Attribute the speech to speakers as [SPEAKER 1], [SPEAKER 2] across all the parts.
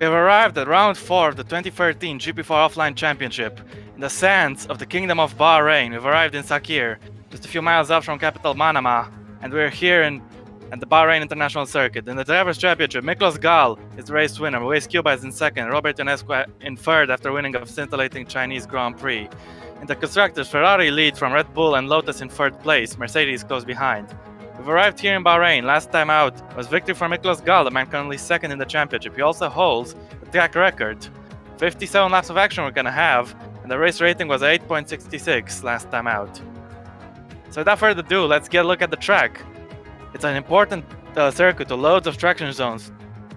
[SPEAKER 1] We have arrived at round 4 of the 2013 GP4 Offline Championship. In the sands of the Kingdom of Bahrain, we've arrived in Sakir, just a few miles out from capital Manama, and we're here at the Bahrain International Circuit. In the Drivers' Championship, Miklos Gal is the race winner, Luis Cuba is in second, Robert Ionescu in third after winning a scintillating Chinese Grand Prix. In the Constructors, Ferrari lead from Red Bull and Lotus in third place, Mercedes close behind. We've arrived here in Bahrain. Last time out was victory for Miklos Gal, the man currently second in the championship. He also holds the track record. 57 laps of action we're gonna have, and the race rating was 8.66 last time out. So without further ado, let's get a look at the track. It's an important circuit with loads of traction zones.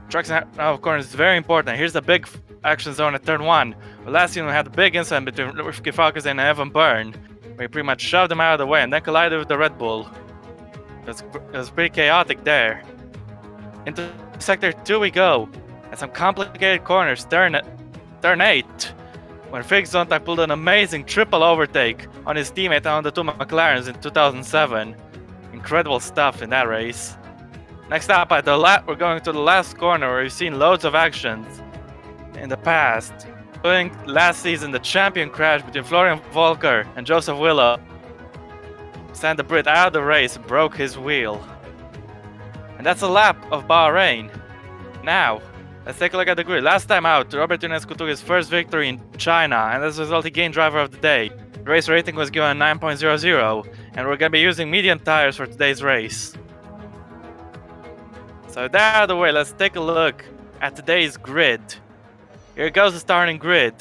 [SPEAKER 1] Traction out of corners is very important. Here's the big action zone at turn 1. Well, last season we had a big incident between GP4 and Evan Byrne, where he pretty much shoved him out of the way and then collided with the Red Bull. It was pretty chaotic there. Into sector 2 we go, and some complicated corners. Turn 8, when Felix Sonntag pulled an amazing triple overtake on his teammate on the two McLarens in 2007. Incredible stuff in that race. Next up, we're going to the last corner where we've seen loads of actions in the past, including last season the champion crash between Florian Volker and Joseph Willow. Sent the Brit out of the race and broke his wheel. And that's a lap of Bahrain. Now, let's take a look at the grid. Last time out, Robert Ionescu took his first victory in China, and as a result he gained driver of the day. The race rating was given 9.00, and we're going to be using medium tires for today's race. So with that out of the way, let's take a look at today's grid. Here goes the starting grid.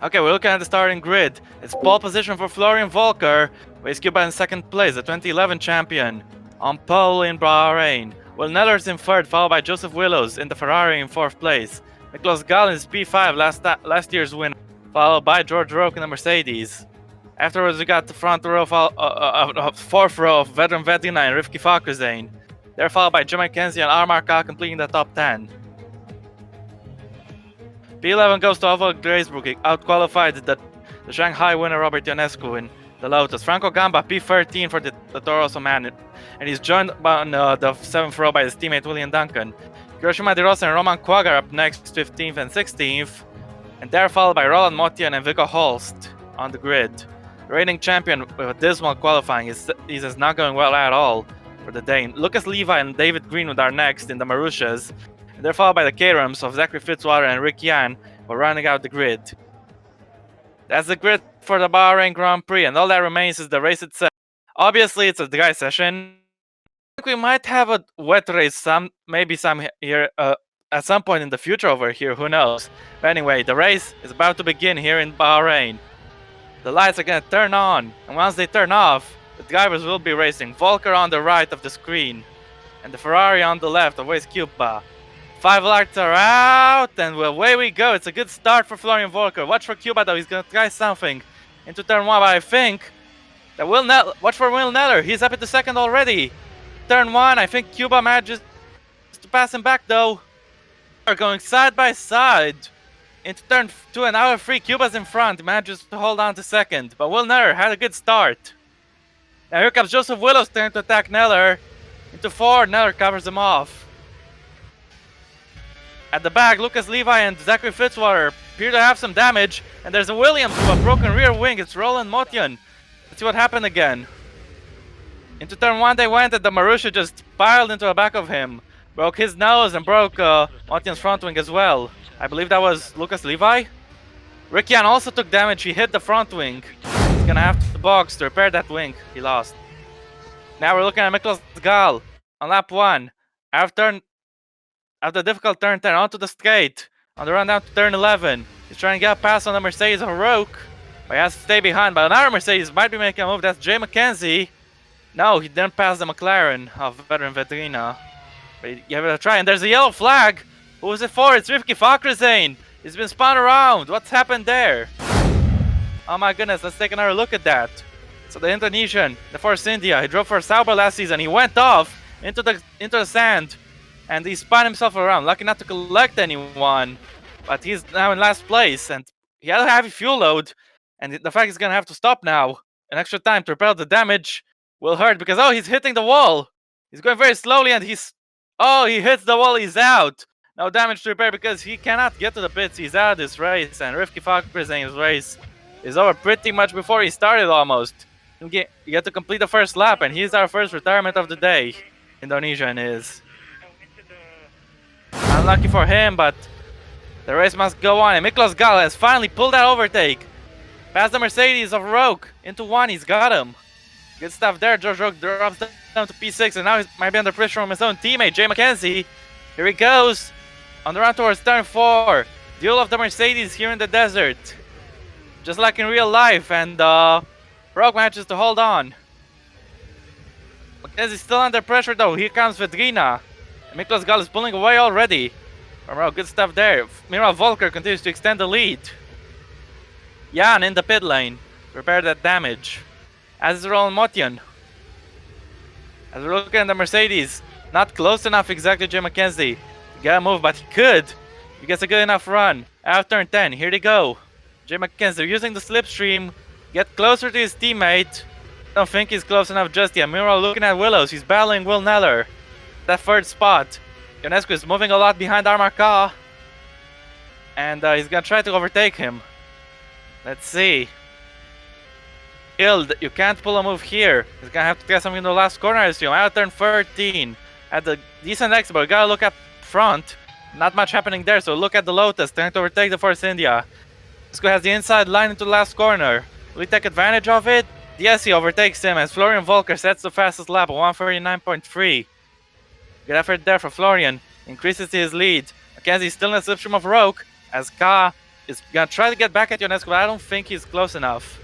[SPEAKER 1] Okay, we're looking at the starting grid. It's pole position for Florian Volker, with Cuba in second place, the 2011 champion. On pole in Bahrain. Will Neller's in third, followed by Joseph Willows in the Ferrari in fourth place. Miklos Gal is P5, last year's winner, followed by George Roque in the Mercedes. Afterwards, we got the front row, fourth row of veteran Vedina and Rivki Fakhrizadeh. They're followed by Jim McKenzie and Armar Khan completing the top 10. P11 goes to Oval Graysbrook. He outqualified the Shanghai winner Robert Ionescu in the Lotus. Franco Gamba P13 for the Toro Rosso man, and he's joined on the 7th row by his teammate William Duncan. Hiroshima Di Rosa and Roman Quagga up next, 15th and 16th, and they're followed by Roland Motian and Viggo Holst on the grid. The reigning champion with a dismal qualifying is not going well at all for the day. Lucas Levi and David Greenwood are next in the Marussias. They're followed by the Caterhams of Zachary Fitzwater and Rick Yan, who are rounding out the grid. That's the grid for the Bahrain Grand Prix, and all that remains is the race itself. Obviously, it's a dry session. I think we might have a wet race, maybe some here at some point in the future over here, who knows. But anyway, the race is about to begin here in Bahrain. The lights are going to turn on, and once they turn off, the drivers will be racing. Volker on the right of the screen, and the Ferrari on the left of Luis Cuba. 5 lights are out, and away we go. It's a good start for Florian Volker. Watch for Cuba though, he's going to try something into turn 1, but I think that watch for Will Neller. He's up at the second already. Turn 1, I think Cuba manages to pass him back though. They're going side by side into turn 2, and hour 3, Cuba's in front. He manages to hold on to second, but Will Neller had a good start. Now here comes Joseph Willows trying to attack Neller. Into 4, Neller covers him off. At the back, Lucas Levi and Zachary Fitzwater appear to have some damage, and there's a Williams with a broken rear wing. It's Roland Motian. Let's see what happened again. Into turn 1 they went, and the Marussia just piled into the back of him. Broke his nose and broke Motian's front wing as well. I believe that was Lucas Levi. Rick Yan also took damage. He hit the front wing. He's gonna have to box to repair that wing he lost. Now we're looking at Miklos Gal on lap 1. After difficult turn 10 onto the straight, on the run down to turn 11. He's trying to get past on the Mercedes of Roque, but he has to stay behind. But another Mercedes might be making a move. That's Jay McKenzie. No, he didn't pass the McLaren of veteran Vedrina. But he gave it a try, and there's a yellow flag. Who is it for? It's Rivki Fakhrizadeh. He's been spun around. What's happened there? Oh my goodness, let's take another look at that. So the Indonesian, the Force India, he drove for Sauber last season. He went off into the sand, and he spun himself around. Lucky not to collect anyone, but he's now in last place, and he had a heavy fuel load, and the fact he's gonna have to stop now, an extra time to repair the damage will hurt, because he's hitting the wall. He's going very slowly, and he hits the wall, he's out. No damage to repair because he cannot get to the pits. He's out of this race, and Rifki Fakir's race is over pretty much before he started almost. You get to complete the first lap, and he's our first retirement of the day. Indonesian is. Unlucky for him, but the race must go on, and Miklos Gal has finally pulled that overtake. Past the Mercedes of Roke into one, he's got him. Good stuff there. George Roke drops down to P6, and now he might be under pressure from his own teammate, Jay McKenzie. Here he goes on the run towards turn 4. Duel of the Mercedes here in the desert. Just like in real life, and Roke manages to hold on. McKenzie's still under pressure though. Here comes Vedrina. Miklos Gal is pulling away already from Roke. Good stuff there. Meanwhile, Volker continues to extend the lead. Jan in the pit lane. Repair that damage. As is Roland Motian. As we're looking at the Mercedes. Not close enough exactly, Jay McKenzie. He gotta move, but he could. He gets a good enough run. After turn 10, here they go. Jay McKenzie using the slipstream. Get closer to his teammate. Don't think he's close enough just yet. Meanwhile, looking at Willows, he's battling Will Neller. That third spot. Ionescu is moving a lot behind Armarka. And he's gonna try to overtake him. Let's see. Hild, you can't pull a move here. He's gonna have to get something in the last corner, I assume. Out turn 13. At the decent exit, but we gotta look at front. Not much happening there, so look at the Lotus, trying to overtake the Force India. Ionescu has the inside line into the last corner. Will he take advantage of it? Yes, he overtakes him as Florian Volker sets the fastest lap at 139.3. Good effort there for Florian. Increases his lead. McKenzie still in the slipstream of Roke, as Ka is gonna try to get back at Ionescu, but I don't think he's close enough.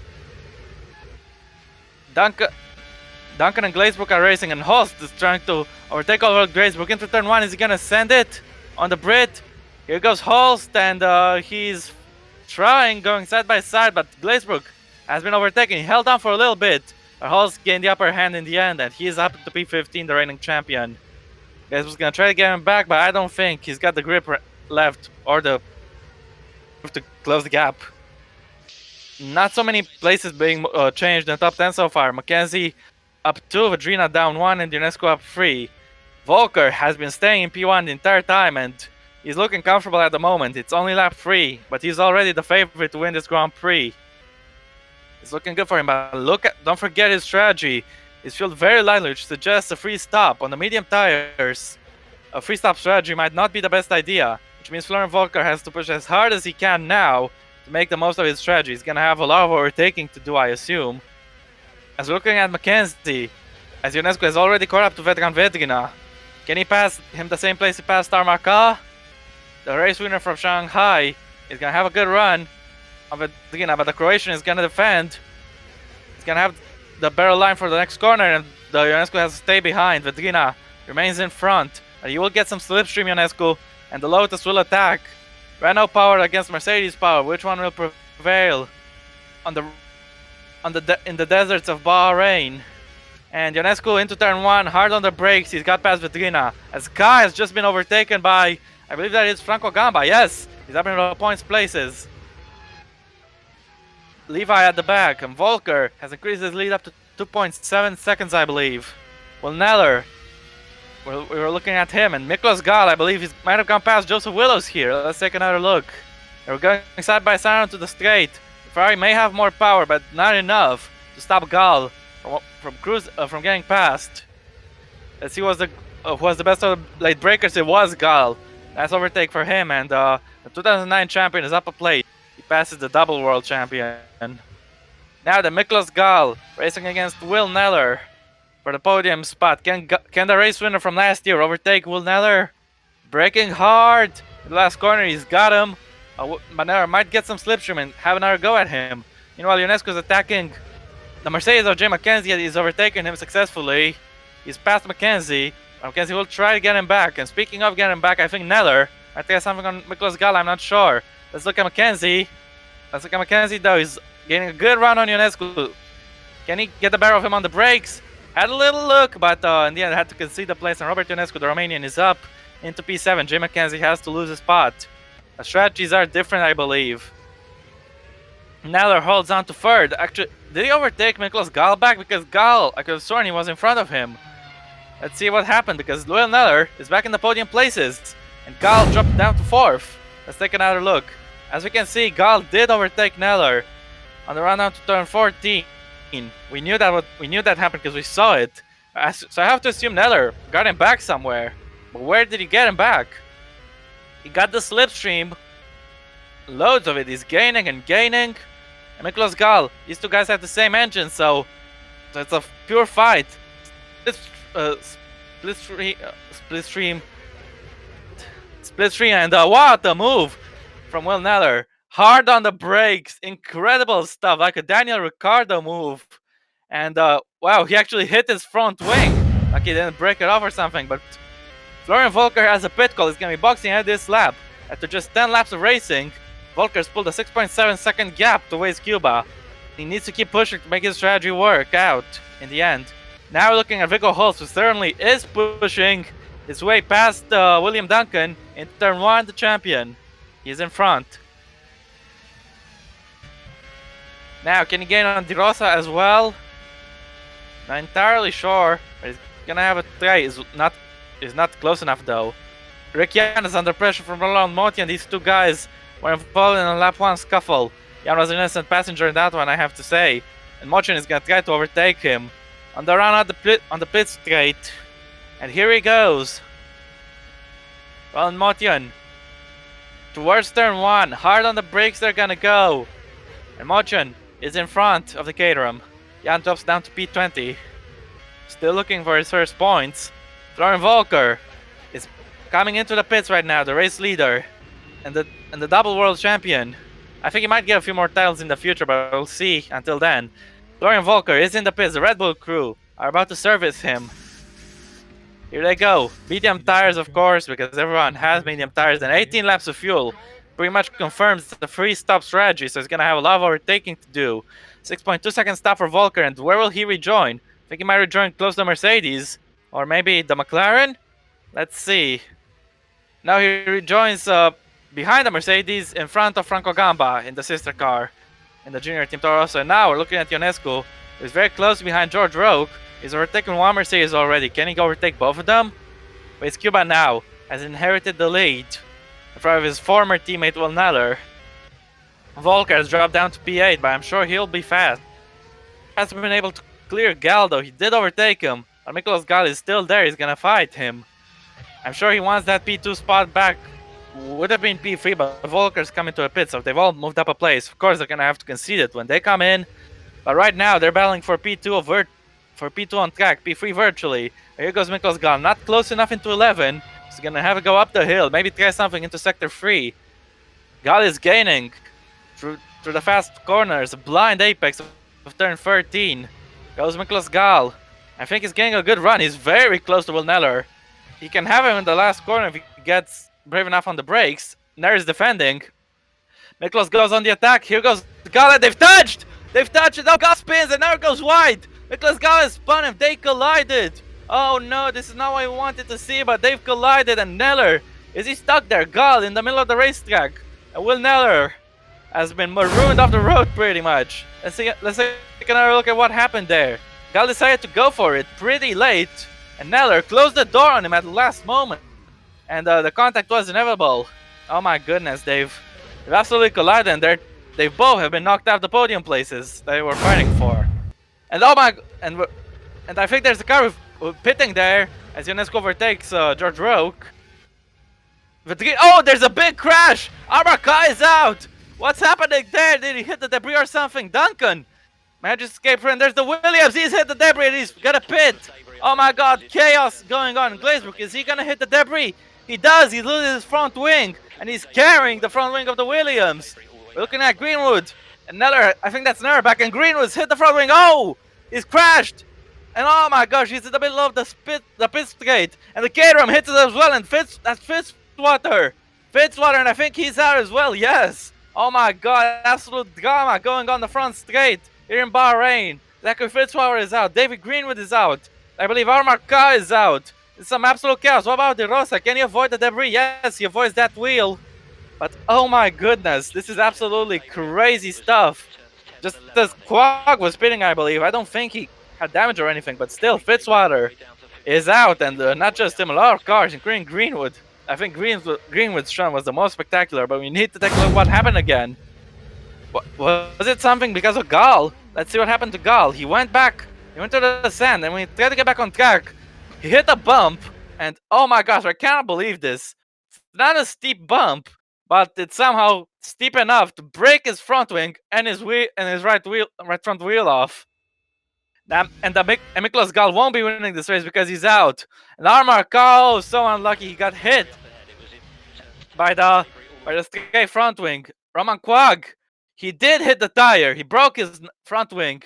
[SPEAKER 1] Duncan and Glazebrook are racing, and Holst is trying to overtake over Glazebrook into turn 1. Is he gonna send it on the Brit? Here goes Holst, and he's trying, going side by side, but Glazebrook has been overtaken. He held on for a little bit, but Holst gained the upper hand in the end, and he's up to P15, the reigning champion. Glazebrook's gonna try to get him back, but I don't think he's got the grip left or the to close the gap. Not so many places being changed in the top 10 so far. McKenzie up 2, Vedrina down 1, and Ionescu up 3. Volker has been staying in P1 the entire time, and he's looking comfortable at the moment. It's only lap 3, but he's already the favorite to win this Grand Prix. It's looking good for him, but don't forget his strategy. He's fueled very lightly, which suggests a free stop. On the medium tires, a free stop strategy might not be the best idea, which means Florian Volker has to push as hard as he can now to make the most of his strategy. He's gonna have a lot of overtaking to do, I assume. As we're looking at McKenzie, as Ionescu has already caught up to Vedrina. Can he pass him the same place he passed Armarka? The race winner from Shanghai is gonna have a good run on Vedrina, but the Croatian is gonna defend. He's gonna have the barrel line for the next corner, and the Ionescu has to stay behind. Vedrina remains in front. You will get some slipstream, Ionescu, and the Lotus will attack. Renault power against Mercedes power. Which one will prevail in the deserts of Bahrain? And Ionescu into turn 1, hard on the brakes. He's got past Vedrina. As Kai has just been overtaken by, I believe that is Franco Gamba. Yes, he's up in the points places. Levi at the back, and Volker has increased his lead up to 2.7 seconds, I believe. Well, Neller. We were looking at him, and Miklos Gal, I believe he might have gone past Joseph Willows here. Let's take another look. We're going side by side onto the straight. Ferrari may have more power, but not enough to stop Gal from getting past. Let's see who was the best of the late breakers. It was Gal. Nice overtake for him, and the 2009 champion is up a plate. He passes the double world champion. Now the Miklos Gal racing against Will Neller for the podium spot. Can the race winner from last year overtake Will Neller? Braking hard in the last corner. He's got him. But Neller might get some slipstream and have another go at him. Meanwhile, Ionescu is attacking the Mercedes of Jay McKenzie. He's overtaken him successfully. He's past McKenzie. McKenzie will try to get him back. And speaking of getting him back, I think Neller might get something on Miklos Gal. I'm not sure. Let's look at McKenzie. Though. He's getting a good run on Ionescu. Can he get the better of him on the brakes? Had a little look, but in the end had to concede the place, and Robert Ionescu, the Romanian, is up into P7. Jay McKenzie has to lose his spot. The strategies are different, I believe. Neller holds on to third. Actually, did he overtake Miklos Gal back? Because Gal, I could have sworn he was in front of him. Let's see what happened, because Will Neller is back in the podium places. and Gal dropped down to 4th. Let's take another look. As we can see, Gal did overtake Neller on the run down to turn 14. We knew that happened because we saw it. So I have to assume Neller got him back somewhere. But where did he get him back? He got the slipstream. Loads of it. He's gaining and gaining. And Miklos Gal, these two guys have the same engine, so it's a pure fight. Split stream, and what a move from Will Neller. Hard on the brakes, incredible stuff, like a Daniel Ricciardo move. And wow, he actually hit his front wing, like he didn't break it off or something. But Florian Volker has a pit call. He's gonna be boxing ahead this lap. After just 10 laps of racing, Volker's pulled a 6.7 second gap to Waze Cuba. He needs to keep pushing to make his strategy work out in the end. Now we're looking at Vico Holst, who certainly is pushing his way past William Duncan in turn 1, the champion. He's in front. Now, can he gain on De Rosa as well? Not entirely sure, but he's gonna have a try. Is not close enough though. Rick Jan is under pressure from Roland Motti, and these two guys were involved in a lap 1 scuffle. Jan was an innocent passenger in that one, I have to say. And Motin is gonna try to overtake him on the run on the pit straight. And here he goes. Roland Motian towards turn 1. Hard on the brakes they're gonna go. And Motian is in front of the Caterham. Jan drops down to P20. Still looking for his first points. Florian Volker is coming into the pits right now, the race leader and the double world champion. I think he might get a few more titles in the future, but we'll see until then. Florian Volker is in the pits. The Red Bull crew are about to service him. Here they go. Medium tires, of course, because everyone has medium tires, and 18 laps of fuel pretty much confirms the free stop strategy, so he's gonna have a lot of overtaking to do. 6.2 second stop for Volker, and where will he rejoin? I think he might rejoin close to Mercedes, or maybe the McLaren? Let's see. Now he rejoins behind the Mercedes in front of Franco Gamba in the sister car in the junior team Toro Rosso. And now we're looking at Ionescu, who's very close behind George Roque. He's overtaken one Mercedes already. Can he overtake both of them? Waze Cuba now has inherited the lead in front of his former teammate Will Neller. Volker has dropped down to P8, but I'm sure he'll be fast. Hasn't been able to clear Gal though. He did overtake him, but Miklos Gal is still there. He's gonna fight him. I'm sure he wants that P2 spot back. Would have been P3, but Volker's coming to a pit, so they've all moved up a place. Of course, they're gonna have to concede it when they come in. But right now, they're battling for P2 on track, P3 virtually. Here goes Miklos Gal, not close enough into 11. He's gonna have to go up the hill, maybe try something into sector 3. Gal is gaining through the fast corners, a blind apex of turn 13. Goes Miklos Gal. I think he's getting a good run. He's very close to Will Neller. He can have him in the last corner if he gets brave enough on the brakes. Neller is defending. Miklos goes on the attack. Here goes Gal. They've touched! They've touched it. Now Gal spins and Neller goes wide. Miklos Gal has spun him. They collided. Oh no, this is not what I wanted to see, but they've collided, and Neller, is he stuck there? Gal in the middle of the racetrack. And Will Neller has been marooned off the road pretty much. Let's take another look at what happened there. Gal decided to go for it pretty late, and Neller closed the door on him at the last moment. And the contact was inevitable. Oh my goodness, they've absolutely collided, and they both have been knocked out of the podium places they were fighting for. And oh my, and I think there's a car pitting there as Ionescu overtakes George Roque. Oh, there's a big crash! Armaka is out! What's happening there? Did he hit the debris or something? Duncan managed to escape from. There's the Williams. He's hit the debris and he's got a pit. Oh my god, chaos going on in Glazebrook. Is he gonna hit the debris? He does. He loses his front wing and he's carrying the front wing of the Williams. We're looking at Greenwood and Neller. I think that's Neller back, and Greenwood's hit the front wing. Oh, he's crashed. And oh my gosh, he's in the middle of the pit straight, and the Caterham hits it as well. And that's Fitzwater, and I think he's out as well. Yes. Oh my god, absolute drama going on the front straight here in Bahrain. Zachary Fitzwater is out. David Greenwood is out. I believe Armaka is out. It's some absolute chaos. What about De Rosa? Can he avoid the debris? Yes, he avoids that wheel. But oh my goodness, this is absolutely crazy stuff. Just as Quag was spinning, I believe. I don't think he had damage or anything, but still, Fitzwater is out, and not just him, a lot of cars, including Greenwood. I think Greenwood's run was the most spectacular, but we need to take a look what happened again. Was it something because of Gall? Let's see what happened to Gall. He went back, he went to the sand, and when he tried to get back on track, he hit a bump, and oh my gosh, I cannot believe this. It's not a steep bump, but it's somehow steep enough to break his front wing and his right front wheel off. And Miklos Gall won't be winning this race because he's out. And Armar Kao, so unlucky, he got hit by the straight front wing. Roman Quag, he did hit the tire. He broke his front wing.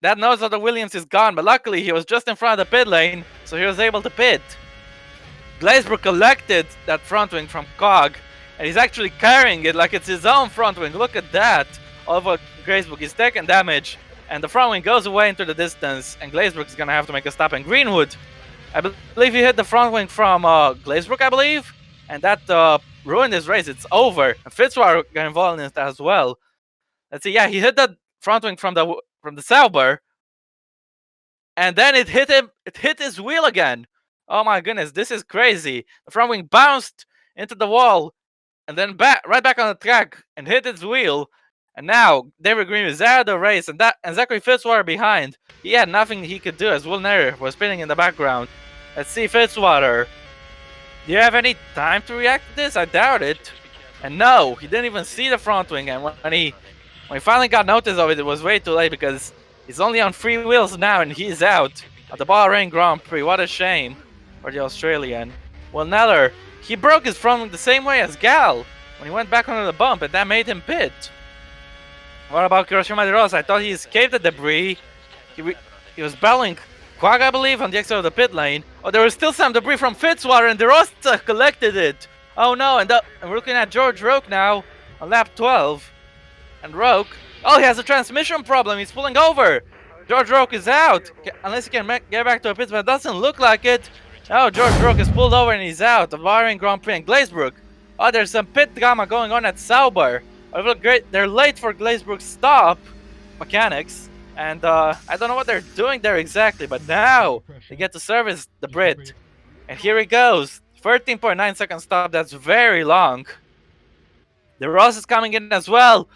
[SPEAKER 1] That nose of the Williams is gone, but luckily he was just in front of the pit lane, so he was able to pit. Glazebrook collected that front wing from Cog, and he's actually carrying it like it's his own front wing. Look at that. Over Glazebrook, he's taking damage, and the front wing goes away into the distance, and Glazebrook is gonna have to make a stop. And Greenwood, I believe he hit the front wing from Glazebrook, I believe, and that ruined his race. It's over. And Fitzwater got involved in it as well. Let's see. Yeah, he hit the front wing from the Sauber, and then it hit him. It hit his wheel again. Oh my goodness, this is crazy. The front wing bounced into the wall, and then right back on the track and hit its wheel. And now David Green is out of the race, and Zachary Fitzwater behind. He had nothing he could do as Will Nair was spinning in the background. Let's see, Fitzwater. Do you have any time to react to this? I doubt it. And no, he didn't even see the front wing. And when he finally got notice of it, it was way too late because he's only on 3 wheels now and he's out at the Bahrain Grand Prix. What a shame for the Australian. Well, Neller, he broke his front wing the same way as Gal when he went back onto the bump, and that made him pit. What about Hiroshima De Rosa? I thought he escaped the debris. He was battling Quag, I believe, on the exit of the pit lane. Oh, there was still some debris from Fitzwater, and De Rosa collected it. Oh no, and we're looking at George Roque now on lap 12. And Roque, oh, he has a transmission problem. He's pulling over. George Roque is out, unless he can get back to the pits, but it doesn't look like it. Oh, George Roque is pulled over and he's out. The Bahrain Grand Prix and Glazebrook. Oh, there's some pit drama going on at Sauber. Oh, great. They're late for Glazebrook's stop, mechanics. And I don't know what they're doing there exactly, but now they get to service the Brit. And here he goes. 13.9 second stop. That's very long. The Ross is coming in as well.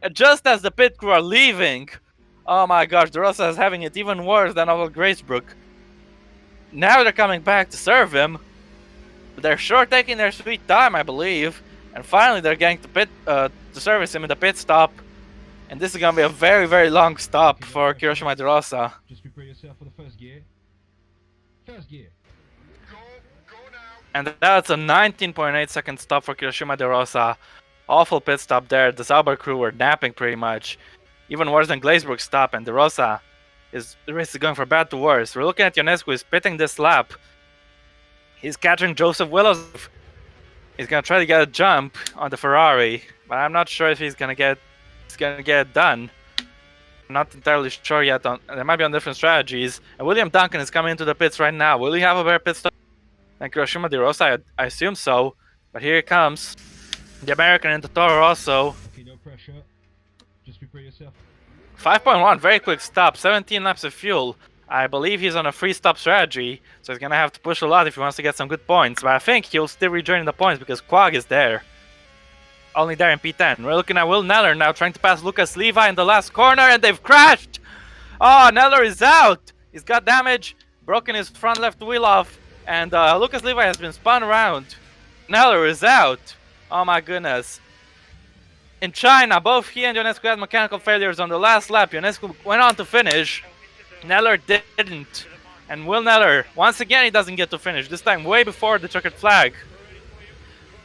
[SPEAKER 1] And just as the pit crew are leaving. Oh my gosh, De Rosa is having it even worse than over Glazebrook. Now they're coming back to serve him. But they're sure taking their sweet time, I believe. And finally they're getting to service him in the pit stop. And this is going to be a very, very long stop for Hiroshima De Rosa.
[SPEAKER 2] Just prepare yourself for the first gear. First gear.
[SPEAKER 1] And that's a 19.8 second stop for Hiroshima De Rosa. Awful pit stop there. The Sauber crew were napping pretty much. Even worse than Glazebrook's stop, and De Rosa the race is going from bad to worse. We're looking at Ionescu, who's pitting this lap. He's catching Joseph Willows. He's going to try to get a jump on the Ferrari, but I'm not sure if he's going to get it done. I'm not entirely sure yet. There might be on different strategies. And William Duncan is coming into the pits right now. Will he have a better pit stop than Hiroshima De Rosa? I assume so. But here he comes. The American into Toro Rosso.
[SPEAKER 2] Okay, no pressure. Just prepare yourself.
[SPEAKER 1] 5.1, very quick stop. 17 laps of fuel. I believe he's on a free stop strategy, so he's going to have to push a lot if he wants to get some good points. But I think he'll still rejoin the points because Quag is there. Only there in P10. We're looking at Will Neller now trying to pass Lucas Levi in the last corner, and they've crashed! Oh, Neller is out! He's got damage, broken his front left wheel off, and Lucas Levi has been spun around. Neller is out! Oh my goodness. In China, both he and Ionescu had mechanical failures on the last lap. Ionescu went on to finish. Neller didn't. And Will Neller, once again, he doesn't get to finish. This time way before the checkered flag.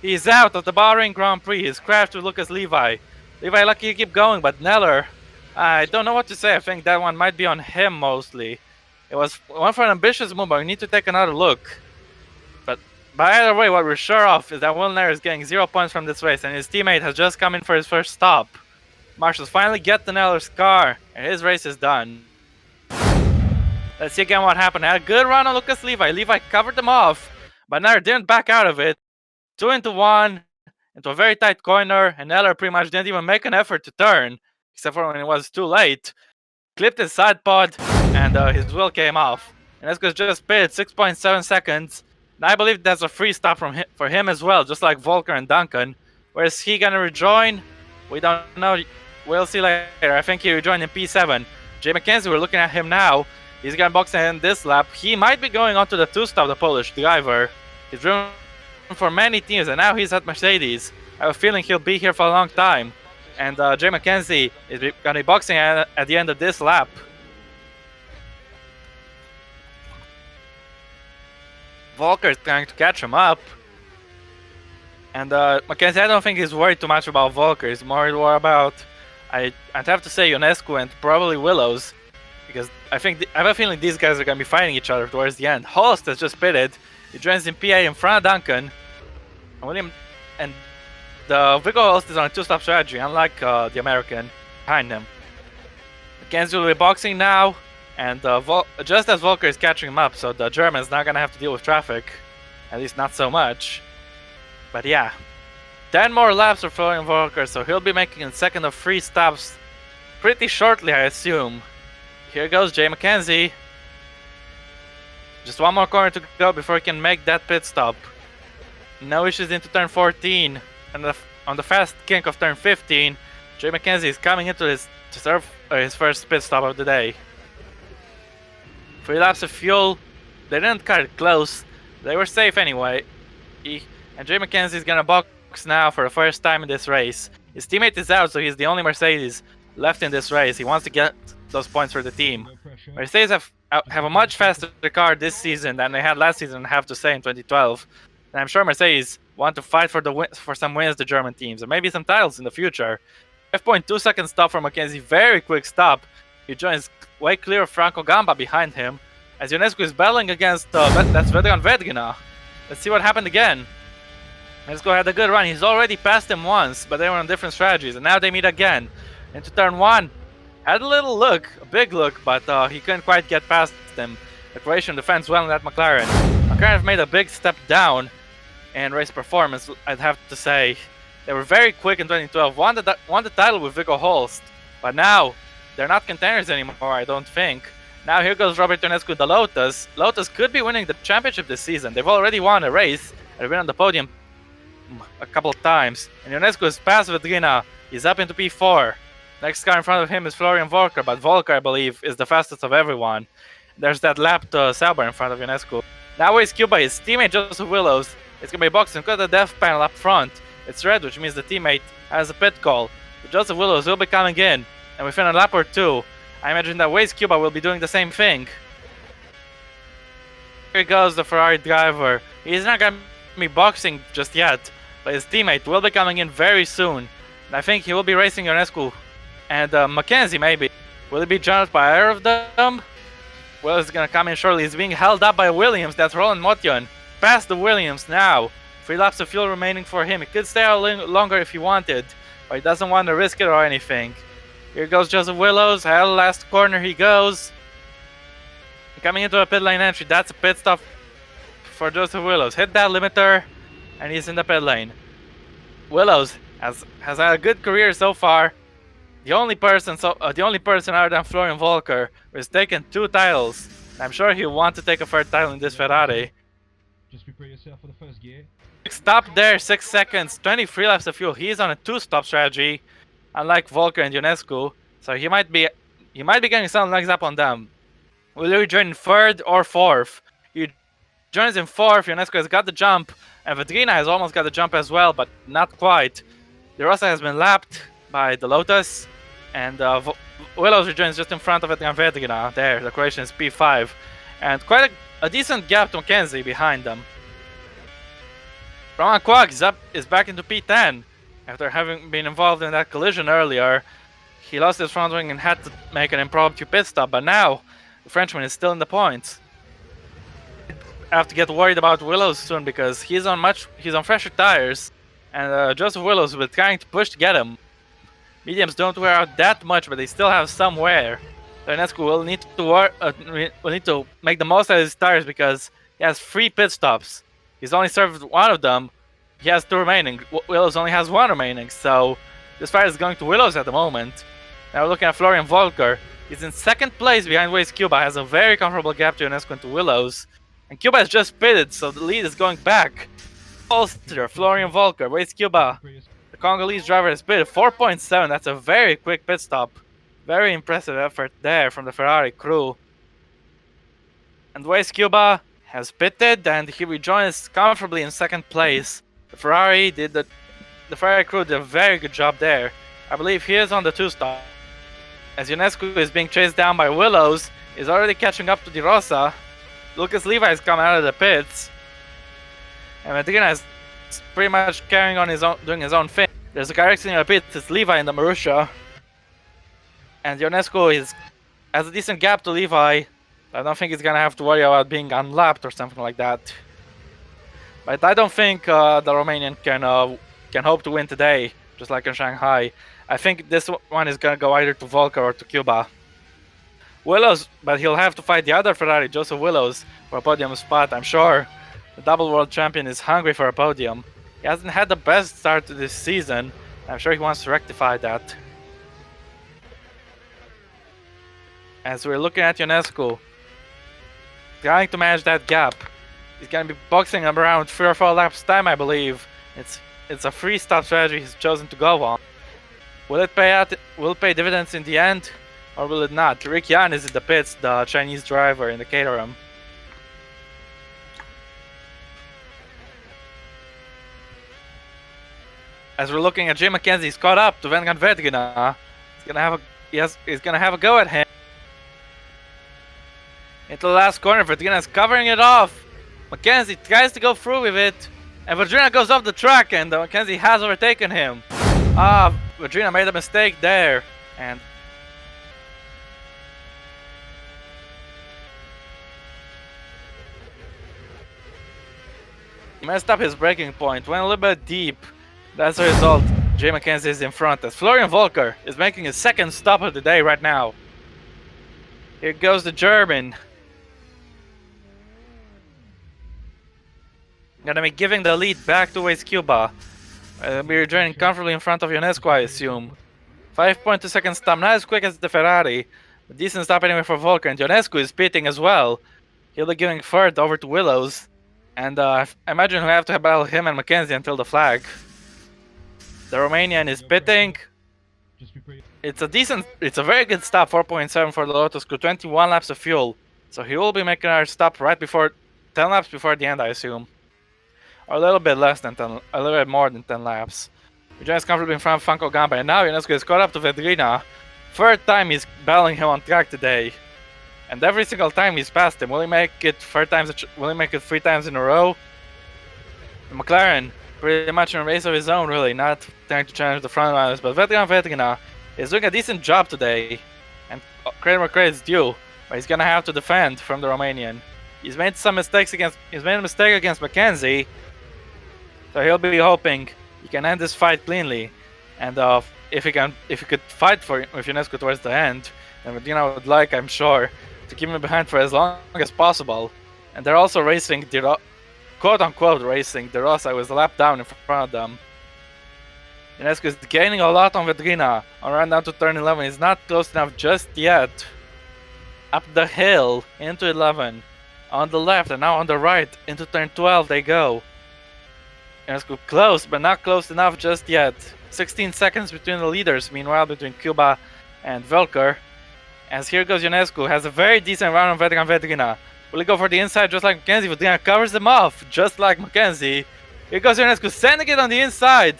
[SPEAKER 1] He's out of the Bahrain Grand Prix. He's crashed with Lucas Levi. Levi lucky to keep going, but Neller, I don't know what to say. I think that one might be on him mostly. It went for an ambitious move, but we need to take another look. But either way, what we're sure of is that Will Neller is getting 0 points from this race, and his teammate has just come in for his first stop. Marshals finally get to Neller's car, and his race is done. Let's see again what happened. I had a good run on Lucas Levi. Levi covered them off, but Neller didn't back out of it. 2 into 1, into a very tight corner, and Neller pretty much didn't even make an effort to turn, except for when it was too late. Clipped his side pod, and his wheel came off. And Esco's just pitted 6.7 seconds. And I believe that's a free stop for him as well, just like Volker and Duncan. Where is he gonna rejoin? We don't know. We'll see later. I think he rejoined in P7. Jay McKenzie, we're looking at him now. He's gonna box in this lap. He might be going on to the 2-stop, the Polish driver. He's driven for many teams, and now he's at Mercedes. I have a feeling he'll be here for a long time. And Jay McKenzie is gonna be boxing at the end of this lap. Volker is trying to catch him up. And McKenzie, I don't think he's worried too much about Volker. He's more worried about, I'd have to say, Ionescu and probably Willows. Because I have a feeling these guys are going to be fighting each other towards the end. Holst has just pitted. He joins in PA in front of Duncan. And Vigo Holst is on a 2-stop strategy, unlike the American behind him. McKenzie will be boxing now. And just as Volker is catching him up, so the German's not going to have to deal with traffic. At least not so much. But yeah, 10 more laps for Florian Volker, so he'll be making a second of 3 stops pretty shortly, I assume. Here goes Jay McKenzie. Just one more corner to go before he can make that pit stop. No issues into turn 14. And on the fast kink of turn 15, Jay McKenzie is coming into his first pit stop of the day. 3 laps of fuel. They didn't cut it close. They were safe anyway. And Jay McKenzie is gonna box now for the first time in this race. His teammate is out, so he's the only Mercedes left in this race. He wants to get those points for the team. Mercedes have a much faster car this season than they had last season, I have to say, in 2012. And I'm sure Mercedes want to fight for some wins, the German teams, and maybe some titles in the future. 5.2 second stop for McKenzie, very quick stop. He joins way clear of Franco Gamba behind him, as Ionescu is battling against that's Vedran Vedgina. Let's see what happened again. Ionescu had a good run. He's already passed him once, but they were on different strategies, and now they meet again. Into turn 1. Had a little look, a big look, but he couldn't quite get past them. The Croatian defends well in that McLaren. McLaren have made a big step down in race performance, I'd have to say. They were very quick in 2012, won the title with Vigo Holst, but now they're not contenders anymore, I don't think. Now here goes Robert Ionescu, the Lotus. Lotus could be winning the championship this season. They've already won a race, they've been on the podium a couple of times. And Ionescu is past Vedrina, he's up into P4. Next car in front of him is Florian Volker, but Volker, I believe, is the fastest of everyone. There's that lapped Sauber in front of Ionescu. Now he's killed by his teammate Joseph Willows. It's going to be boxing. Look at the death panel up front. It's red, which means the teammate has a pit call. Joseph Willows will be coming in, and within a lap or 2, I imagine that Waze Cuba will be doing the same thing. Here goes the Ferrari driver. He's not going to be boxing just yet, but his teammate will be coming in very soon. And I think he will be racing Ionescu and McKenzie, maybe. Will he be joined by either of them? Well, he's gonna come in shortly. He's being held up by Williams. That's Roland Motion. Past the Williams now. 3 laps of fuel remaining for him. He could stay out longer if he wanted, but he doesn't want to risk it or anything. Here goes Joseph Willows. Hell, last corner he goes. Coming into a pit lane entry. That's a pit stop for Joseph Willows. Hit that limiter, and he's in the pit lane. Willows has had a good career so far. The only person other than Florian Volker who has taken 2 titles. I'm sure he'll want to take a 3rd title in this Ferrari.
[SPEAKER 2] Just prepare yourself for the first gear.
[SPEAKER 1] Stop there, 6 seconds, 23 laps of fuel. He's on a 2-stop strategy, unlike Volker and Ionescu. So he might be getting some legs up on them. Will he join in 3rd or 4th? He joins in 4th. Ionescu has got the jump, and Vedrina has almost got the jump as well, but not quite. De Rosa has been lapped by the Lotus. And Willows rejoins just in front of Vedrina. There, the Croatian is P5. And quite a decent gap to McKenzie behind them. Roman Quag is back into P10. After having been involved in that collision earlier, he lost his front wing and had to make an impromptu pit stop. But now, the Frenchman is still in the points. I have to get worried about Willows soon because he's on fresher tires. And Joseph Willows will be trying to push to get him. Mediums don't wear out that much, but they still have some wear. Ionescu will need to make the most out of his tires because he has 3 pit stops. He's only served 1 of them. He has 2 remaining. Willows only has 1 remaining, so this fight is going to Willows at the moment. Now we're looking at Florian Volker. He's in 2nd place behind Waze Cuba. Has a very comfortable gap to Ionescu and to Willows. And Cuba is just pitted, so the lead is going back. Ulster, Florian Volker, where's Cuba? The Congolese driver is pitted 4.7. That's a very quick pit stop. Very impressive effort there from the Ferrari crew. And Waze Cuba has pitted and he rejoins comfortably in second place. The Ferrari crew did a very good job there. I believe he is on the 2-stop. As Ionescu is being chased down by Willows, he's already catching up to De Rosa. Lucas Levi is coming out of the pits. And Medina is pretty much carrying on his own, doing his own thing. There's a guy exiting the pits, it's Levi in the Marussia. And Ionescu has a decent gap to Levi. I don't think he's gonna have to worry about being unlapped or something like that. But I don't think the Romanian can hope to win today, just like in Shanghai. I think this one is gonna go either to Volker or to Cuba. Willows, but he'll have to fight the other Ferrari, Joseph Willows, for a podium spot, I'm sure. The double world champion is hungry for a podium. He hasn't had the best start to this season. I'm sure he wants to rectify that. As we're looking at Ionescu, trying to manage that gap. He's gonna be boxing him around 3 or 4 laps time, I believe. It's a free stop strategy he's chosen to go on. Will it pay dividends in the end, or will it not? Rick Yan is in the pits, the Chinese driver in the Caterham. As we're looking at Jay McKenzie, he's caught up to Vengan Vertigina. He's gonna have a go at him. Into the last corner, Vertigina is covering it off. McKenzie tries to go through with it, and Vertigina goes off the track, and McKenzie has overtaken him. Vertigina made a mistake there, and he messed up his braking point, went a little bit deep. That's the result. Jay McKenzie is in front as Florian Volker is making his second stop of the day right now. Here goes the German. Gonna be giving the lead back to Waze Cuba. Be rejoining comfortably in front of Ionescu, I assume. 5.2 seconds stop, not as quick as the Ferrari. But decent stop anyway for Volker, and Ionescu is pitting as well. He'll be giving third over to Willows. And I imagine we have to battle him and McKenzie until the flag. The Romanian is pitting. It's a very good stop, 4.7 for the Lotus crew, 21 laps of fuel. So he will be making our stop right before, 10 laps before the end, I assume. Or a little bit less than 10, a little bit more than 10 laps. He joins comfortably in front of Franco Gamba, and now Ionescu is caught up to Vedrina. Third time he's battling him on track today. And every single time he's passed him. Will he make it 3 times in a row? The McLaren, pretty much in a race of his own, really, not trying to challenge the front runners, but Vedrina is doing a decent job today. And credit where credit's due, but he's gonna have to defend from the Romanian. He's made a mistake against McKenzie. So he'll be hoping he can end this fight cleanly, and if he could fight with Ionescu towards the end, then Medina would like, I'm sure, to keep him behind for as long as possible. And they're also racing, quote-unquote racing, De Rosa was a lap down in front of them. Ionescu is gaining a lot on Vedrina. On run down to turn 11, he's not close enough just yet. Up the hill into 11, on the left and now on the right into turn 12 they go. Ionescu close, but not close enough just yet. 16 seconds between the leaders, meanwhile between Cuba and Volker. As here goes Ionescu, has a very decent run on Vedrina. Will he go for the inside just like McKenzie? Vedrina covers him off just like McKenzie. Here goes Ionescu, sending it on the inside.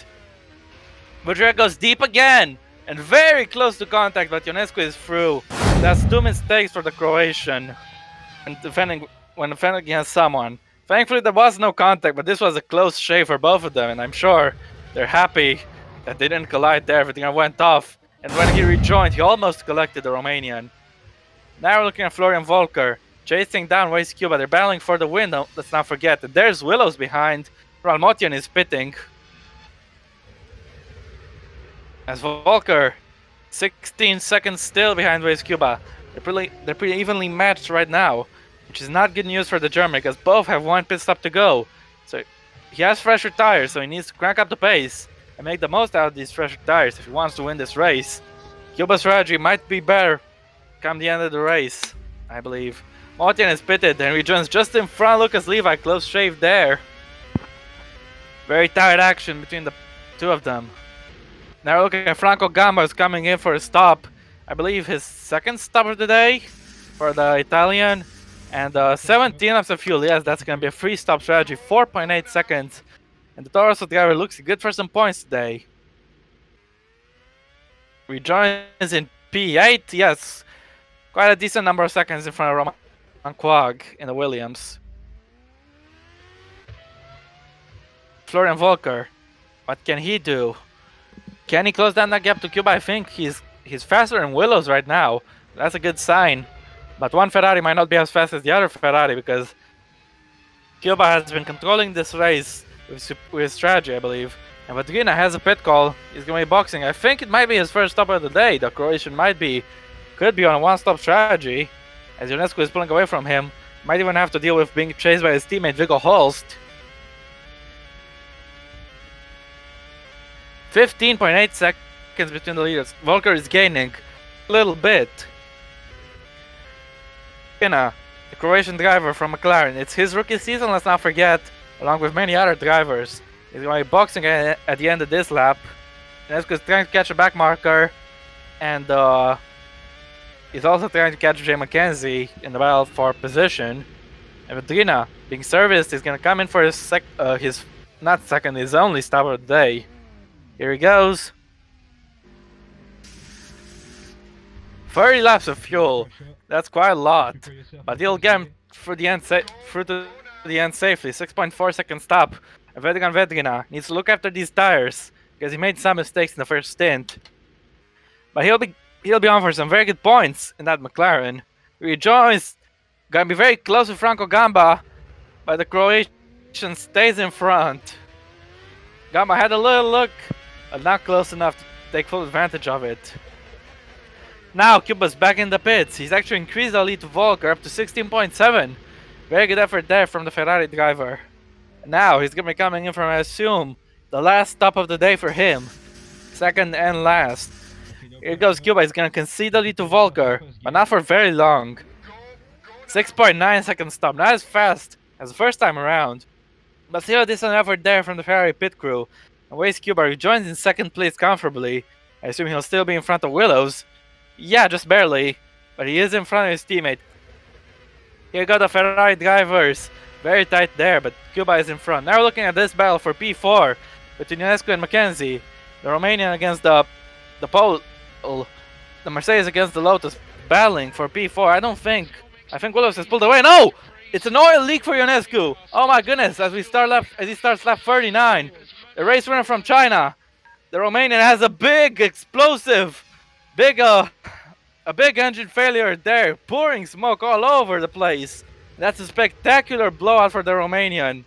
[SPEAKER 1] Vedrina goes deep again, and very close to contact, but Ionescu is through. That's 2 mistakes for the Croatian when defending against someone. Thankfully there was no contact, but this was a close shave for both of them, and I'm sure they're happy that they didn't collide there. Everything went off, and when he rejoined, he almost collected the Romanian. Now we're looking at Florian Volker, chasing down Waze Cuba. They're battling for the win, let's not forget. And there's Willows behind. Ralmotian is pitting. As Volker, 16 seconds still behind Waze Cuba. They're pretty evenly matched right now, which is not good news for the German because both have 1 pit stop to go. So he has fresher tires, so he needs to crank up the pace and make the most out of these fresher tires if he wants to win this race. Cuba's strategy might be better come the end of the race, I believe. Martin is pitted and rejoins just in front. Lucas Levi, close shave there. Very tight action between the two of them. Now we're looking at Franco Gamba is coming in for a stop. I believe his second stop of the day for the Italian. And 17 laps of fuel. Yes, that's going to be a free stop strategy. 4.8 seconds. And the Torosso driver looks good for some points today. Rejoins in P8. Yes, quite a decent number of seconds in front of Roman Quag in the Williams. Florian Volker, what can he do? Can he close down that gap to Cuba? I think he's faster than Willows right now. That's a good sign. But one Ferrari might not be as fast as the other Ferrari because Cuba has been controlling this race with strategy, I believe. And Vadrina has a pit call. He's going to be boxing. I think it might be his first stop of the day. The Croatian could be on a one-stop strategy. As Ionescu is pulling away from him. Might even have to deal with being chased by his teammate Viggo Holst. 15.8 seconds between the leaders. Volker is gaining a little bit. The Croatian driver from McLaren. It's his rookie season, let's not forget, along with many other drivers. He's going to be boxing at the end of this lap. Ionescu is trying to catch a back marker. And he's also trying to catch Jay McKenzie in the battle for position. And Vadrina, being serviced, is going to come in for his only stop of the day. Here he goes. 30 laps of fuel. That's quite a lot. But he'll get him through to the end safely. 6.4 second stop. Vedrina needs to look after these tires because he made some mistakes in the first stint. But he'll be on for some very good points in that McLaren. Rejoins. Gonna be very close with Franco Gamba, but the Croatian stays in front. Gamba had a little look, but not close enough to take full advantage of it. Now Cuba's back in the pits. He's actually increased the lead to Volker up to 16.7. Very good effort there from the Ferrari driver. Now he's going to be coming in from, I assume, the last stop of the day for him. Second and last. Here goes Cuba. He's going to concede the lead to Volker, but not for very long. 6.9 second stop. Not as fast as the first time around. But still a decent effort there from the Ferrari pit crew. And Waze Cuba rejoins in second place comfortably. I assume he'll still be in front of Willows. Yeah, just barely. But he is in front of his teammate. Here go the Ferrari drivers. Very tight there, but Cuba is in front. Now we're looking at this battle for P4 between Ionescu and McKenzie. The Romanian against the Pole. The Mercedes against the Lotus. Battling for P4. I think Willows has pulled away. No! It's an oil leak for Ionescu. Oh my goodness, as he starts lap 39. The race winner from China. The Romanian has a big explosive, a big engine failure there, pouring smoke all over the place. That's a spectacular blowout for the Romanian.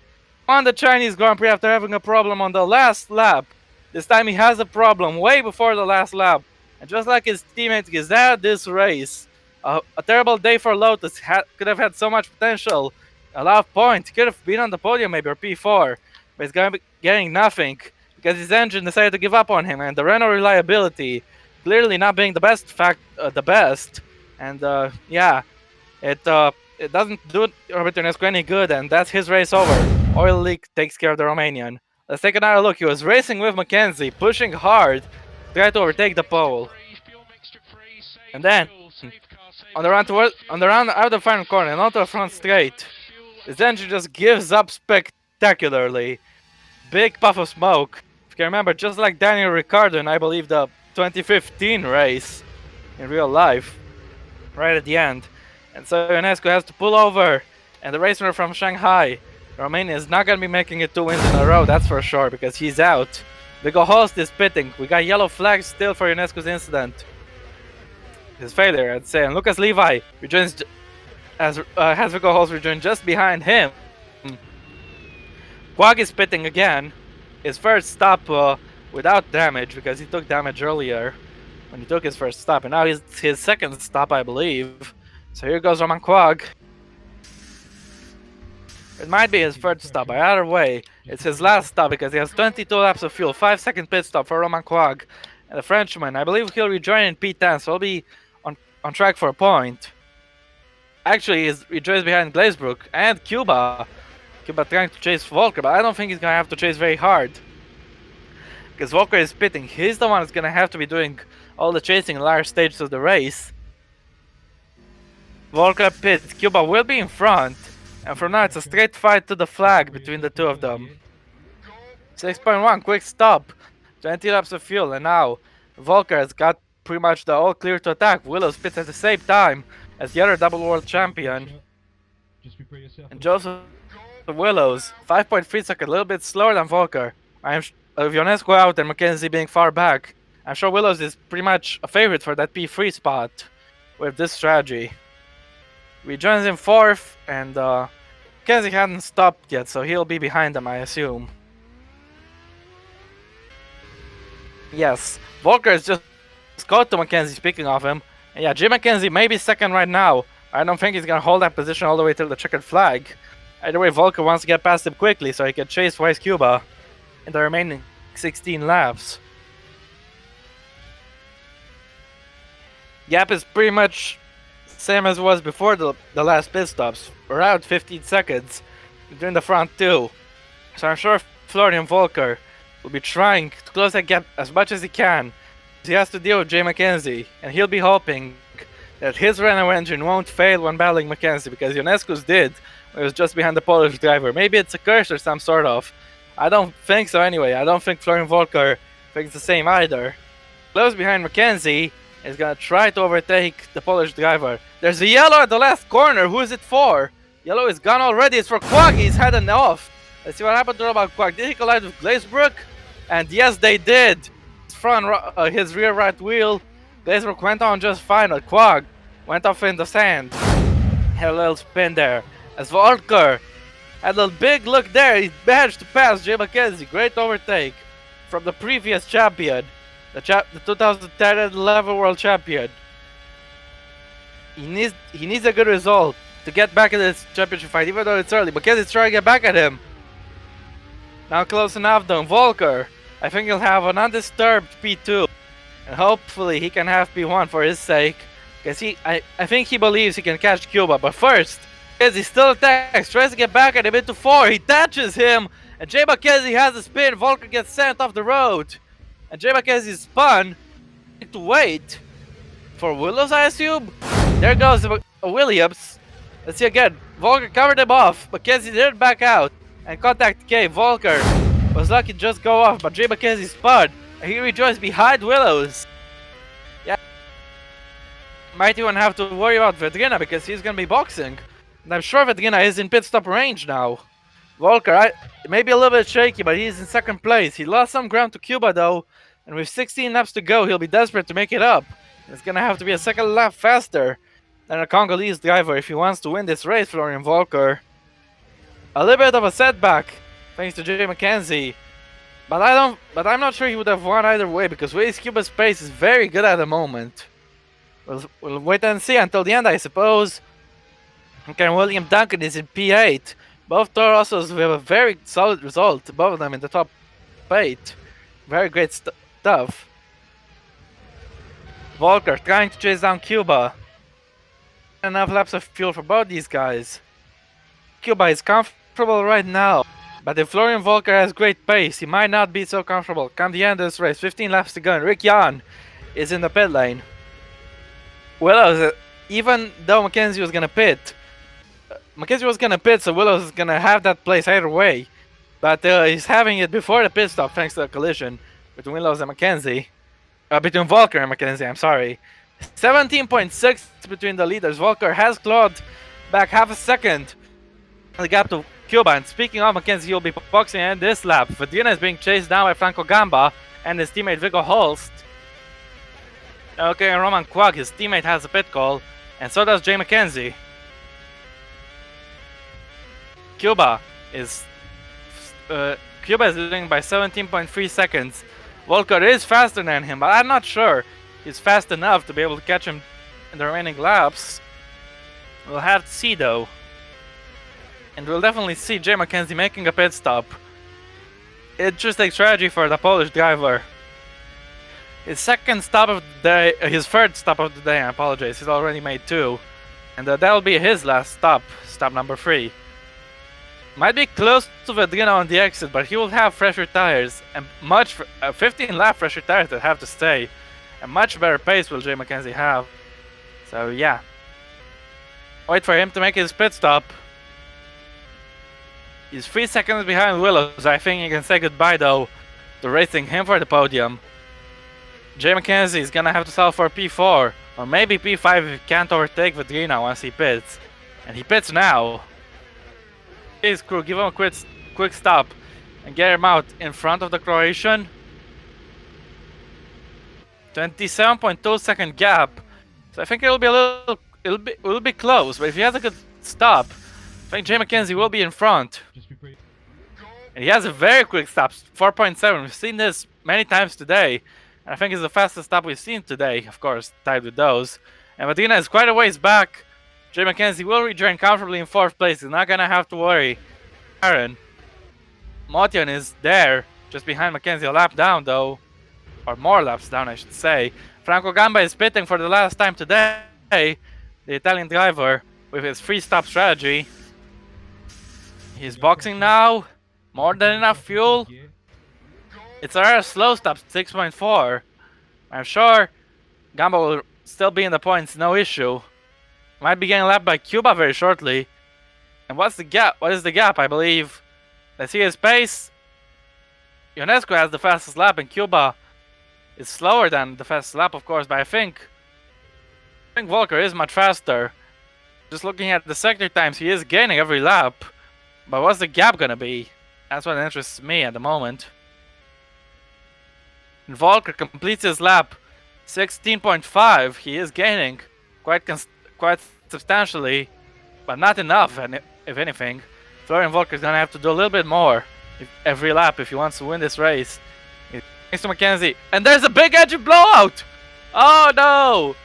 [SPEAKER 1] On the Chinese Grand Prix after having a problem on the last lap. This time he has a problem way before the last lap. And just like his teammates, he's out this race. A terrible day for Lotus. Could have had so much potential. A lot of points. Could have been on the podium maybe, or P4. But he's going to be getting nothing. Because his engine decided to give up on him. And the Renault reliability clearly not being the best. And yeah, it doesn't do Roberto Ionescu any good. And that's his race over. Oil leak takes care of the Romanian. Let's take another look. He was racing with McKenzie, pushing hard, tried to overtake the pole. And then, on the run out of the final corner and onto the front straight, his engine just gives up spectacularly. Big puff of smoke. If you can remember, just like Daniel Ricciardo in, I believe, the 2015 race in real life, right at the end. And so Ionescu has to pull over, and the race winner from Shanghai, Romania, is not going to be making it 2 wins in a row, that's for sure, because he's out. Viggo Holst is pitting. We got yellow flags still for Ionescu's incident. His failure, I'd say. And Lucas Levi rejoins has Viggo Holst rejoined just behind him. Quag is pitting again. His first stop without damage, because he took damage earlier when he took his first stop. And now it's his second stop, I believe. So here goes Roman Quag. It might be his third stop, but either way, it's his last stop because he has 22 laps of fuel. 5-second pit stop for Roman Quag. And the Frenchman, I believe he'll rejoin in P10, so he'll be on track for a point. Actually, he joins behind Glazebrook and Cuba. Cuba trying to chase Volker, but I don't think he's gonna have to chase very hard. Because Volker is pitting. He's the one that's gonna have to be doing all the chasing in the large stages of the race. Volker pits. Cuba will be in front. And from now, it's a straight fight to the flag between the two of them. 6.1, quick stop. 20 laps of fuel, and now Volker has got pretty much the all clear to attack. Willows pits at the same time as the other double world champion.
[SPEAKER 2] Just prepare yourself.
[SPEAKER 1] And Joseph Willows, 5.3 seconds, a little bit slower than Volker. With Ionescu out and Mackenzie being far back, I'm sure Willows is pretty much a favorite for that P3 spot with this strategy. We joins in 4th, and Mackenzie hadn't stopped yet, so he'll be behind them, I assume. Yes, Volker is just caught to Mackenzie, speaking of him. And yeah, Jim Mackenzie may be second right now. I don't think he's gonna hold that position all the way till the checkered flag. Either way, Volker wants to get past him quickly so he can chase Weiss Cuba in the remaining 16 laps. Gap is pretty much same as it was before the last pit stops, around 15 seconds between the front two. So I'm sure Florian Volker will be trying to close that gap as much as he can. He has to deal with Jay Mackenzie, and he'll be hoping that his Renault engine won't fail when battling Mackenzie, because Ionescu's did when he was just behind the Polish driver. Maybe it's a curse or some sort of. I don't think so anyway. I don't think Florian Volker thinks the same either. Close behind Mackenzie is gonna try to overtake the Polish driver. There's a yellow at the last corner. Who is it for? Yellow is gone already. It's for Quag. He's heading off. Let's see what happened to Robert Quag. Did he collide with Glazebrook? And yes, they did. His rear right wheel. Glazebrook went on just fine, but Quag went off in the sand. Had a little spin there. As Volker had a big look there, he managed to pass Jay Mackenzie. Great overtake from the previous champion, the 2010 level world champion. He needs a good result to get back in this championship fight, even though it's early. Mackenzie's trying to get back at him. Now close enough though. Volker, I think he'll have an undisturbed P2. And hopefully he can have P1 for his sake. Because I think he believes he can catch Cuba. But first, Mackenzie still attacks, tries to get back at him into 4. He touches him. And Jay Mackenzie has a spin. Volker gets sent off the road. And Jay Mackenzie spun to wait for Willows, I assume. There goes Williams. Let's see again. Volker covered him off. Mackenzie didn't back out. And contact K. Volker was lucky to just go off, but Jay Mackenzie spun. And he rejoins behind Willows. Yeah. Might even have to worry about Vedrina because he's gonna be boxing. And I'm sure Vedrina is in pit stop range now. Volker, maybe a little bit shaky, but he's in second place. He lost some ground to Cuba though. And with 16 laps to go, he'll be desperate to make it up. It's gonna have to be a second lap faster than a Congolese driver if he wants to win this race, Florian Volker. A little bit of a setback, thanks to Jay Mackenzie. But I'm not sure he would have won either way because Weiss Cuba's pace is very good at the moment. We'll wait and see until the end, I suppose. Okay, William Duncan is in P8. Both Torossos have a very solid result, both of them in the top 8. Very great stuff. Volker trying to chase down Cuba. Enough laps of fuel for both these guys. Cuba is comfortable right now, but if Florian Volker has great pace, he might not be so comfortable come the end of this race. 15 laps to go, and Rick Jan is in the pit lane. Willows, even though Mackenzie was gonna pit, so Willows is gonna have that place either way. But he's having it before the pit stop thanks to the collision between Willows and Mackenzie. Between Volker and Mackenzie, I'm sorry. 17.6 between the leaders. Volker has clawed back half a second. The gap to Cuba. And speaking of Mackenzie, he'll be boxing in this lap. Vedrina is being chased down by Franco Gamba and his teammate Viggo Holst. Okay, and Roman Quag, his teammate, has a pit call. And so does Jay Mackenzie. Cuba is leading by 17.3 seconds. Volker is faster than him, but I'm not sure he's fast enough to be able to catch him in the remaining laps. We'll have to see though. And we'll definitely see Jay Mackenzie making a pit stop. Interesting strategy for the Polish driver. His second stop of the day, his third stop of the day, I apologize, he's already made 2. And that'll be his last stop, stop number 3. Might be close to Vedrina on the exit, but he will have fresher tires and 15 lap fresher tires that have to stay. A much better pace will Jay Mackenzie have. So yeah. Wait for him to make his pit stop. He's 3 seconds behind Willows. I think he can say goodbye though to racing him for the podium. Jay Mackenzie is gonna have to settle for P4 or maybe P5 if he can't overtake Vedrina once he pits. And he pits now. Please crew, give him a quick stop and get him out in front of the Croatian. 27.2 second gap. So I think it'll be it'll be close, but if he has a good stop, I think Jay Mackenzie will be in front. And he has a very quick stop, 4.7. We've seen this many times today. And I think it's the fastest stop we've seen today, of course, tied with those. And Medina is quite a ways back. Jay Mackenzie will rejoin comfortably in 4th place. He's not gonna have to worry. Aaron. Motion is there, just behind Mackenzie, a lap down though. Or more laps down, I should say. Franco Gamba is pitting for the last time today. The Italian driver with his 3-stop strategy. He's boxing now. More than enough fuel. It's a rather slow stop, 6.4. I'm sure Gamba will still be in the points, no issue. Might be getting lapped by Cuba very shortly. And what's the gap? What is the gap? I believe. Let's see his pace. Ionescu has the fastest lap, and Cuba is slower than the fastest lap, of course. But I think Volker is much faster. Just looking at the sector times, he is gaining every lap. But what's the gap gonna be? That's what interests me at the moment. And Volker completes his lap 16.5. He is gaining quite substantially, but not enough, and if anything. Florian Volker is gonna have to do a little bit more every lap if he wants to win this race. Thanks to Mackenzie, and there's a big engine blowout. Oh no!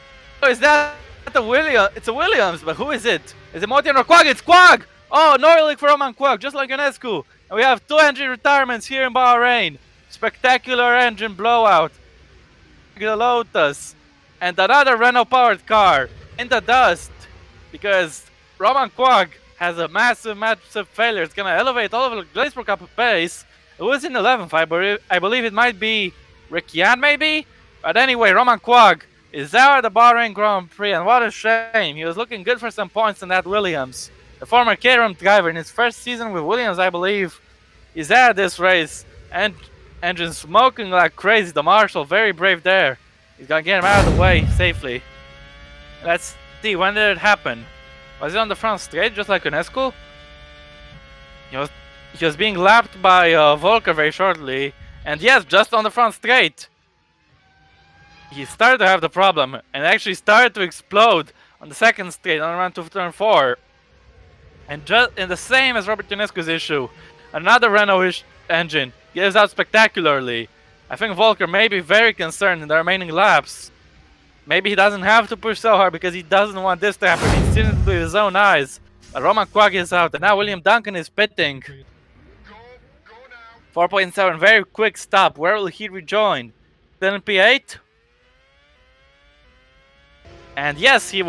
[SPEAKER 1] Oh, is that a Williams? It's a Williams, but who is it? Is it Motion or Quag? It's Quag! Oh, Norlic for Roman Quag, just like Ionescu. And we have 2 engine retirements here in Bahrain. Spectacular engine blowout. The Lotus and another Renault-powered car in the dust because Roman Quag has a massive failure. It's gonna elevate all of the Glazebrook up a pace. It was in 11th, I believe it might be Ricciardo maybe? But anyway, Roman Quag is out at the Bahrain Grand Prix, and what a shame. He was looking good for some points in that Williams. The former Caterham driver in his first season with Williams, I believe, is at this race. And engine smoking like crazy. The Marshal, very brave there. He's gonna get him out of the way safely. Let's see, when did it happen? Was it on the front straight, just like Ionescu? He was being lapped by Volker very shortly. And yes, just on the front straight. He started to have the problem and actually started to explode on the second straight on around turn 4. And just in the same as Robert Ionescu's issue, another Renault engine gives out spectacularly. I think Volker may be very concerned in the remaining laps. Maybe he doesn't have to push so hard because he doesn't want this to happen. He's seen it with his own eyes. But Roman Quag is out, and now William Duncan is pitting. 4.7, very quick stop. Where will he rejoin? Then P8? And yes, he's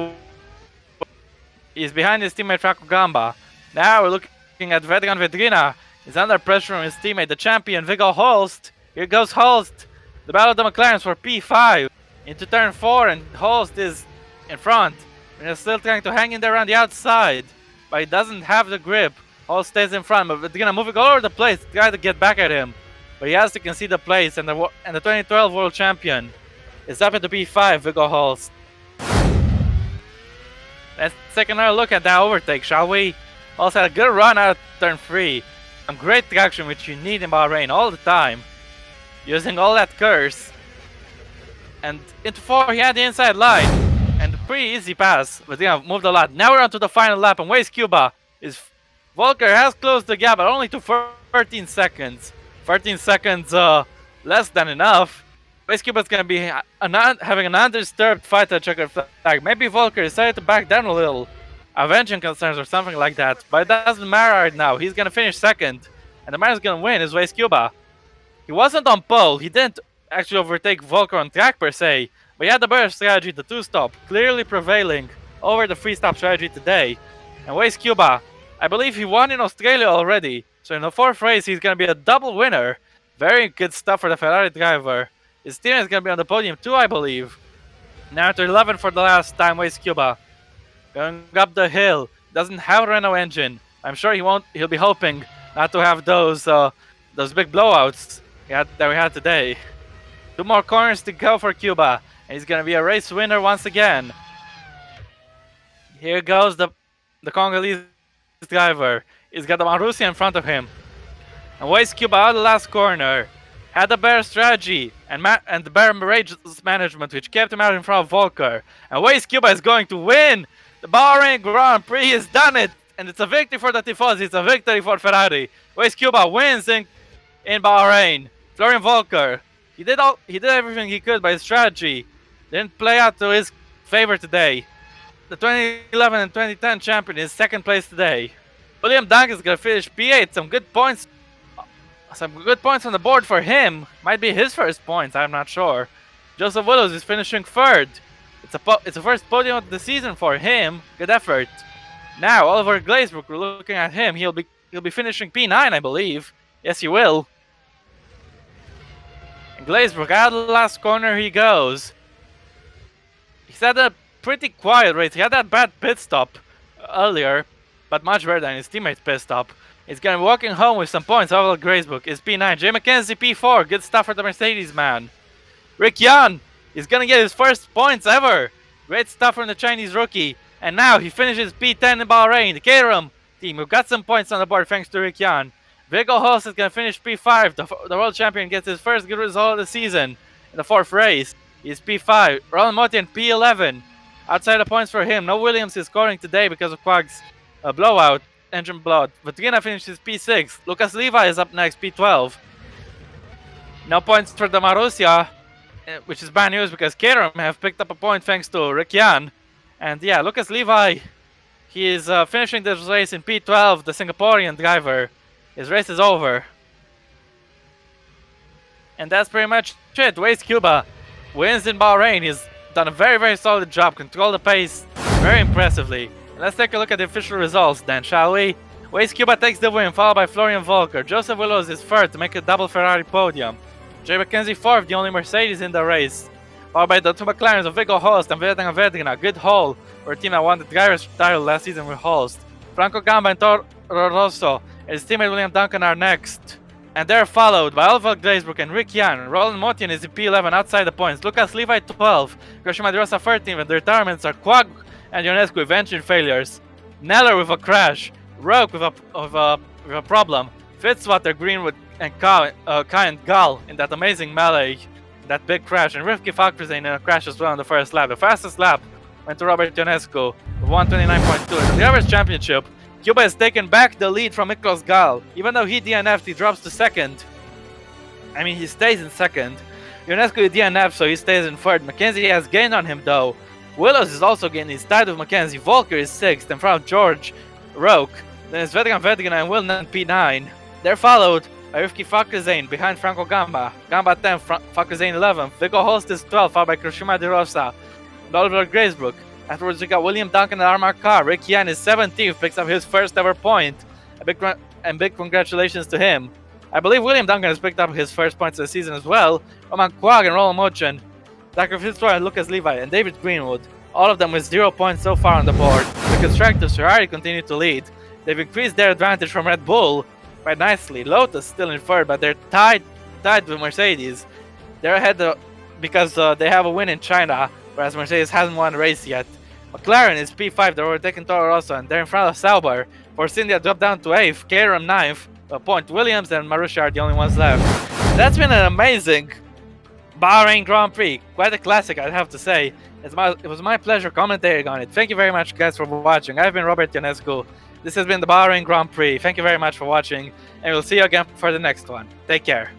[SPEAKER 1] behind his teammate Franco Gamba. Now we're looking at Vedran Vedrina. He's under pressure from his teammate, the champion Viggo Holst. Here goes Holst. The battle of the McLarens for P5. Into turn 4, and Holst is in front. And he's still trying to hang in there on the outside. But he doesn't have the grip. Holst stays in front, but Vedrina moving all over the place, trying to get back at him. But he has to concede the place, and the 2012 world champion is up at the P5, Viggo Holst. Let's take another look at that overtake, shall we? Holst had a good run out of turn 3. Some great traction which you need in Bahrain all the time. Using all that curse. And into 4 he had the inside line. And pretty easy pass, but yeah, moved a lot. Now we're on to the final lap, and where's Cuba? Volker has closed the gap, but only to 13 seconds. 13 seconds less than enough. Waste Cuba's gonna be having an undisturbed fight at checkered flag. Maybe Volker decided to back down a little. Engine concerns or something like that. But it doesn't matter right now. He's gonna finish second. And the man who's gonna win is Waste Cuba. He wasn't on pole. He didn't actually overtake Volker on track per se. But he had the better strategy, the 2-stop. Clearly prevailing over the free stop strategy today. And Waze Cuba, I believe he won in Australia already, so in the 4th race he's going to be a double winner. Very good stuff for the Ferrari driver. His team is going to be on the podium too, I believe. Now to 11 for the last time, Waze Cuba. Going up the hill, doesn't have a Renault engine. I'm sure he'll be hoping not to have those big blowouts that we had today. 2 more corners to go for Cuba, and he's gonna be a race winner once again. Here goes the Congolese driver. He's got the Marussia in front of him. And Waze Cuba out of the last corner. Had the better strategy and the better race management, which kept him out in front of Volker. And Waze Cuba is going to win! The Bahrain Grand Prix has done it! And it's a victory for the Tifosi, it's a victory for Ferrari. Waze Cuba wins in Bahrain. Florian Volker, he did everything he could by his strategy. Didn't play out to his favor today. The 2011 and 2010 champion is 2nd place today. William Duncan is gonna finish P8. Some good points on the board for him. Might be his first points, I'm not sure. Joseph Willows is finishing 3rd. It's the first podium of the season for him. Good effort. Now Oliver Glazebrook, we're looking at him. He'll be finishing P9, I believe. Yes, he will. And Glazebrook out of the last corner he goes. He's had a pretty quiet race. He had that bad pit stop earlier, but much better than his teammate's pit stop. He's gonna be walking home with some points. Oliver Glazebrook is P9. Jay McKenzie P4. Good stuff for the Mercedes man. Rick Yan is gonna get his first points ever. Great stuff from the Chinese rookie. And now he finishes P10 in Bahrain. The Caterham team who got some points on the board thanks to Rick Yan. Viggo Holst is gonna finish P5. The world champion gets his first good result of the season in the 4th race. He's P5. Roland Motian P11. Outside the points for him. No Williams is scoring today because of Quag's blowout. Engine blowout. Vatrina finishes P6. Lucas Levi is up next, P12. No points for the Marussia, which is bad news because Caterham have picked up a point thanks to Rick Yan. And yeah, Lucas Levi, he is finishing this race in P12, the Singaporean driver. His race is over. And that's pretty much it. Waze Cuba wins in Bahrain. He's done a very, very solid job, controlled the pace very impressively. Let's take a look at the official results then, shall we? Waze Cuba takes the win, followed by Florian Volker. Joseph Willows is 3rd to make a double Ferrari podium. Jay McKenzie 4th, the only Mercedes in the race. Followed by the 2 McLarens of Viggo Holst and Vedrina. Good haul for a team that won the driver's title last season with Holst. Franco Gamba and Toro Rosso and his teammate William Duncan are next. And they're followed by Oliver Glazebrook and Rick Yan. Roland Motian is in P11 outside the points. Lucas Levi 12. Gresham Madrosa 13, and the retirements are Quag and Ionescu with engine failures. Neller with a crash. Roke with a problem. Fitzwater, Greenwood, and Kai and Gall in that amazing melee. That big crash. And Rivki Fakruzin in a crash as well in the 1st lap. The fastest lap went to Robert Ionescu with 129.2. In the Drivers' Championship, Cuba has taken back the lead from Miklos Gall. Even though he DNF'd, he drops to 2nd. I mean, he stays in 2nd. Ionescu DNF'd, so he stays in 3rd. McKenzie has gained on him though. Willows is also gaining. He's tied with McKenzie. Volker is 6th in front of George Roke. Then it's Vedrina and Wilnan P9. They're followed by Rivki Fakruzin behind Franco Gamba. Gamba 10th, Fakruzin 11th. Viggo Holst is 12th, followed by Kushima De Rosa and Oliver Glazebrook. Afterwards, we got William Duncan and Armar Carr. Rick Yan is 17th, picks up his 1st ever point. A big congratulations to him. I believe William Duncan has picked up his 1st points of the season as well. Roman Quag and Roland Motian. Zachary Fitzroy and Lucas Levi and David Greenwood. All of them with 0 points so far on the board. The constructors, Ferrari continue to lead. They've increased their advantage from Red Bull quite nicely. Lotus still in 3rd, but they're tied with Mercedes. They're ahead because they have a win in China, whereas Mercedes hasn't won a race yet. McLaren is P5, they're overtaking Toro Rosso, and they're in front of Sauber. Force India dropped down to 8th, Caterham 9th, Point Williams and Marussia are the only ones left. That's been an amazing Bahrain Grand Prix. Quite a classic, I'd have to say. It was my pleasure commentating on it. Thank you very much, guys, for watching. I've been Robert Ionescu. This has been the Bahrain Grand Prix. Thank you very much for watching, and we'll see you again for the next one. Take care.